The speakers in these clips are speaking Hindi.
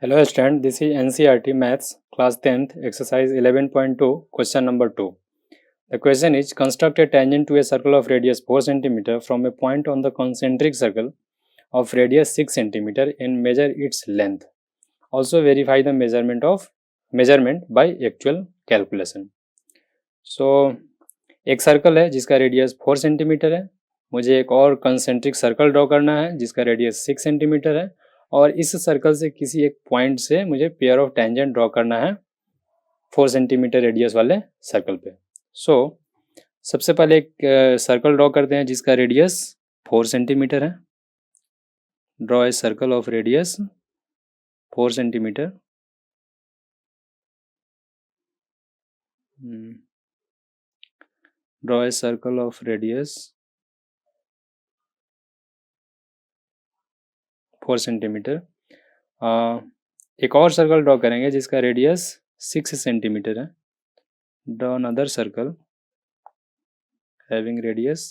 Hello student, this is NCERT Maths class 10th exercise 11.2 question number 2. The question is construct a tangent to a circle of radius 4 cm from a point on the concentric circle of radius 6 cm and measure its length. Also verify the measurement by actual calculation. So एक सर्कल है जिसका रेडियस 4 सेंटीमीटर है, मुझे एक और कंसेंट्रिक सर्कल ड्रॉ करना है जिसका रेडियस 6 सेंटीमीटर है और इस सर्कल से किसी एक पॉइंट से मुझे पेयर ऑफ टेंजेंट ड्रॉ करना है 4 सेंटीमीटर रेडियस वाले सर्कल पे। सो सबसे पहले एक सर्कल ड्रॉ करते हैं जिसका रेडियस 4 सेंटीमीटर है। Draw a circle of radius 4 centimetre. Draw a circle of radius 4 centimetre. एक और सर्कल ड्रॉ करेंगे जिसका रेडियस 6 सेंटीमीटर है। Draw another circle having radius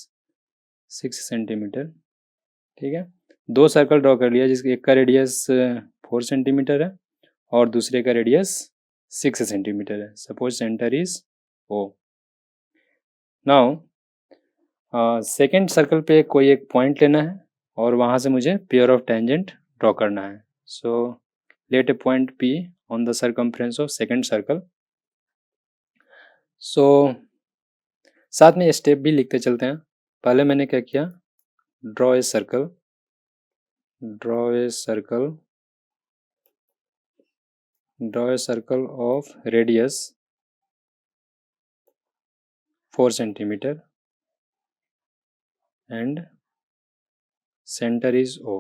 6 centimetre. ठीक है, दो सर्कल ड्रॉ कर लिया जिसके एक का रेडियस 4 सेंटीमीटर है और दूसरे का रेडियस 6 सेंटीमीटर है। Suppose centre is O. Now second circle पे कोई एक पॉइंट लेना है और वहाँ से मुझे पेयर ऑफ टेंजेंट ड्रॉ करना है। So let a point P on the circumference of second circle. So साथ में स्टेप भी लिखते चलते हैं। पहले मैंने क्या किया, draw a circle of radius 4 centimetre and center is O.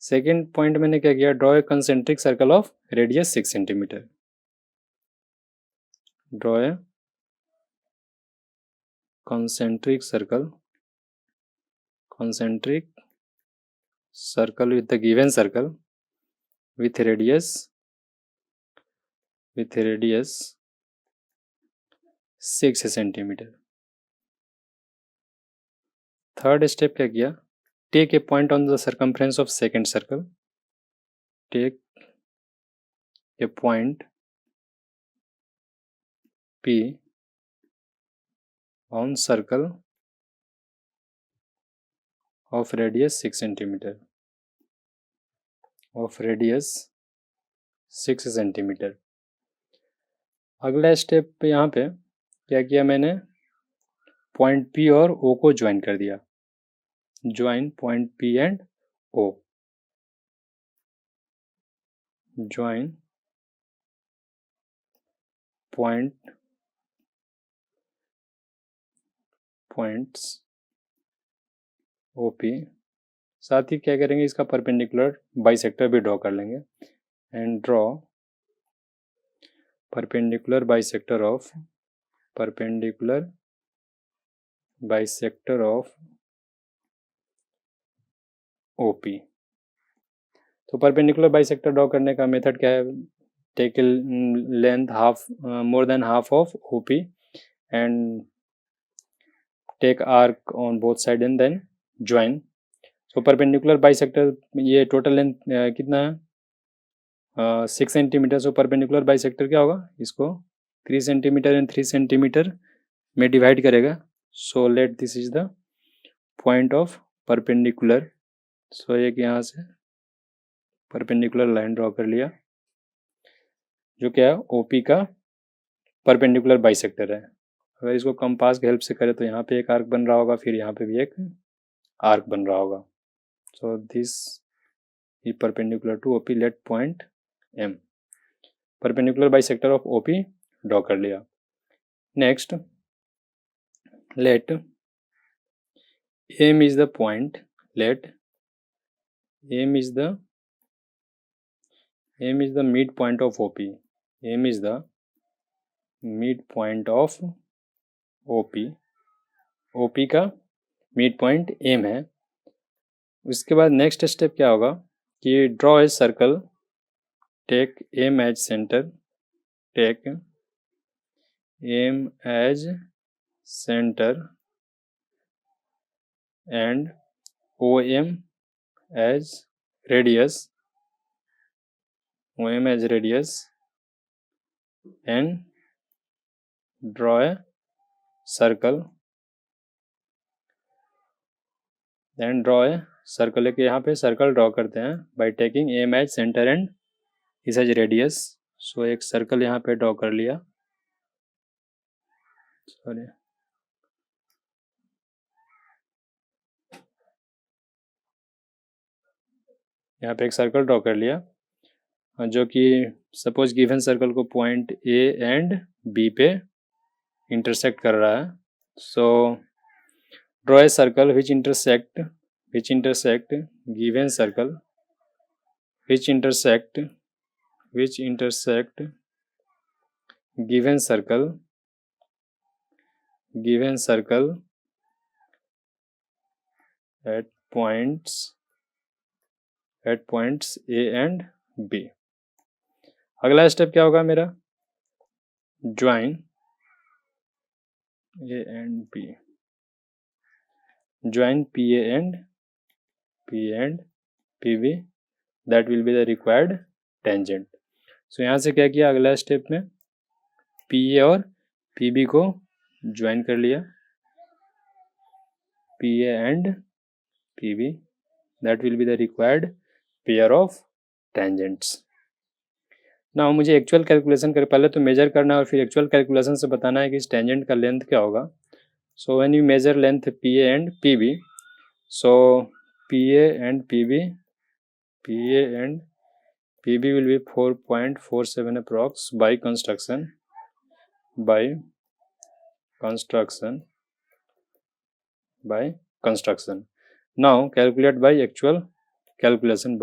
Second point मैंने क्या किया, draw a concentric circle of radius 6 centimetre. Draw a concentric circle with the given circle with radius 6 centimetre. Third step क्या किया, take a point on the circumference of second circle. Take a point P on circle of radius 6 centimetre अगला स्टेप यहाँ पे क्या किया, मैंने पॉइंट P और O को ज्वाइन कर दिया। Join point P and O। Join points OP। साथ ही क्या करेंगे, इसका परपेंडिकुलर बाइसेक्टर भी ड्रॉ कर लेंगे। And draw perpendicular bisector of OP। तो परपेंडिकुलर बाइसेक्टर ड्रॉ करने का मेथड क्या है, take length more than half of OP and take arc on both side and then join. So perpendicular bisector, ये टोटल लेंथ कितना है, 6 सेंटीमीटर। सो परपेंडिकुलर बाइसेक्टर क्या होगा, इसको 3 सेंटीमीटर एंड 3 सेंटीमीटर में डिवाइड करेगा। So let this is the point of perpendicular. So एक यहाँ से परपेंडिकुलर लाइन ड्रॉ कर लिया जो क्या है OP का परपेंडिकुलर बाइसेक्टर है। अगर इसको कंपास की हेल्प से करें तो यहाँ पे एक आर्क बन रहा होगा, फिर यहाँ पे भी एक आर्क बन रहा होगा। So this is perpendicular to OP, let point M। Perpendicular bisector of OP draw कर लिया। Next let M is the point, let M is the midpoint of OP। M is the midpoint of OP। OP का मिड पॉइंट M है। उसके बाद नेक्स्ट स्टेप क्या होगा कि draw a circle, take M as centre, and OM as radius, OM as radius, and draw a circle, then draw a circle। लेके यहाँ पे सर्कल ड्रॉ करते हैं by taking AM as center and इस एज रेडियस। सो एक सर्कल यहाँ पे ड्रॉ कर लिया, सॉरी यहाँ पे एक सर्कल ड्रॉ कर लिया जो कि सपोज गिवन सर्कल को पॉइंट ए एंड बी पे इंटरसेक्ट कर रहा है। So draw a circle which intersect given circle which intersect given circle at points A and B। अगला स्टेप क्या होगा मेरा, join A and B, join PA and PB, that will be the required tangent। सो यहाँ से क्या किया, अगला स्टेप में PA और PB को ज्वाइन कर लिया, PA and PB, that will be the required pair of tangents। ना मुझे एक्चुअल कैलकुलेशन कर, पहले तो मेजर करना है और फिर एक्चुअल कैलकुलेशन से बताना है कि इस टेंजेंट का लेंथ क्या होगा। So when you major length PA and PB, so PA and PB will be 4.47 approx by construction now calculate by actual calculation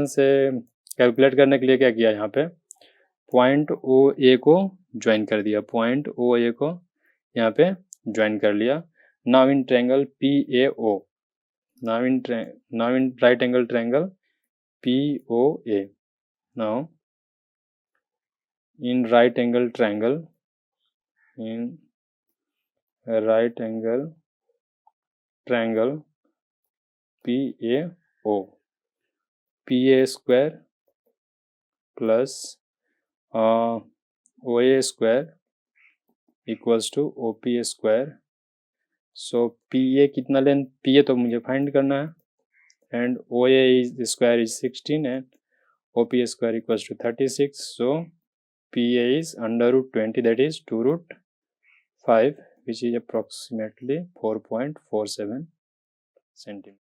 से कैलकुलेट करने के लिए क्या किया, यहाँ पे पॉइंट OA को ज्वाइन कर दिया, पॉइंट OA को यहाँ पे ज्वाइन कर लिया। Now in triangle PAO, now in right angle triangle POA, now in right angle triangle PAO, PA square plus OA square equals to OPA square। So PA कितना लेंथ, PA तो मुझे फाइंड करना है, and OA is square is 16 and OPA square equals to 36। so PA is under root 20, that is 2 root 5, which is approximately 4.47 centimeters।